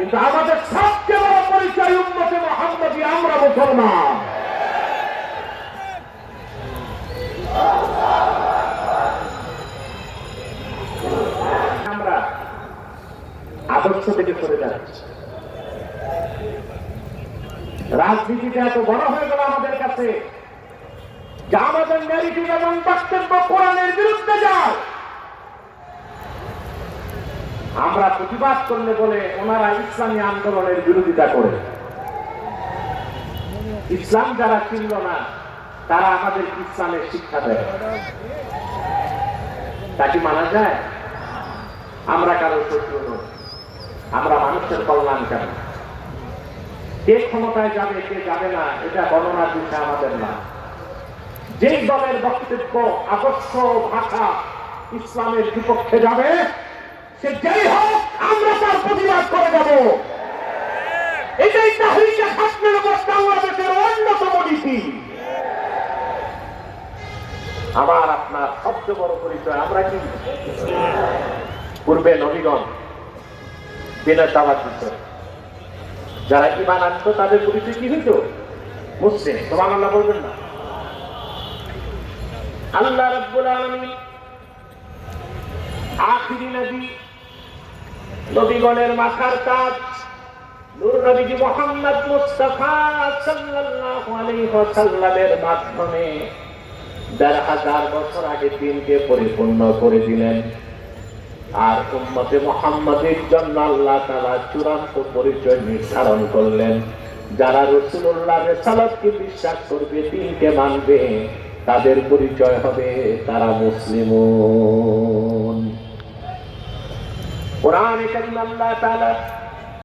কিন্তু আমাদের সবচেয়ে বড় পরিচয় উম্মতে মুহাম্মদী, আমরা মুসলমান। আমরা আদর্শ থেকে সরে যাচ্ছি। রাজনীতিটা এত বড় হয়ে গেল আমাদের কাছে যে আমাদের ন্যারেটিভ এবং বক্তব্য কোরআনের বিরুদ্ধে যায়। আমরা প্রতিবাদ করলে বলে ওনারা ইসলামী আন্দোলনের বিরোধিতা করে। ইসলাম যারা চিনল না তারা আমাদের ইসলামের শিক্ষা দেয়, তা কি মানা যায়? আমরা কারো শত্রু নই, আমরা মানুষের কল্যাণ চাই। কে ক্ষমতায় যাবে কে যাবে না এটা বর্ণনার বিষয় আমাদের না। যেই দলের বক্তব্য আদর্শ ভাষা ইসলামের বিপক্ষে যাবে সে যেই হোক আমরা তার প্রতিবাদ করে যাব। এটাই তাহরিকে খাসমের বাংলাদেশের অন্যতম নীতি। আমার আপনার সবচেয়ে বড় পরিচয় আমরা কি? পূর্বে নবীগণ দিনের দাওয়াত দিতেন, যারা ঈমান আনতো তাদের পরিচয় কি হইতো? মুসলিম। সুবহানাল্লাহ বলবেন না? আল্লাহ রাব্বুল আলামিন আখিরি নবী, নবীগণের মাথার তাজ নূর নবীজি মুহাম্মদ মুস্তাফা সাল্লাল্লাহু আলাইহি ওয়াসাল্লামের মাধ্যমে ১৫০০ বছর আগে দিনকে পরিপূর্ণ করে দিলেন। আর উম্মতে মুহাম্মাদের জন্য আল্লাহ তাআলা চূড়ান্ত পরিচয় নির্ধারণ করলেন। যারা রাসূলুল্লাহর রিসালাতকে বিশ্বাস করবে, দিনকে মানবে, তাদের পরিচয় হবে তারা মুসলিমুন। কোরআনে কারীম আল্লাহ তাআলা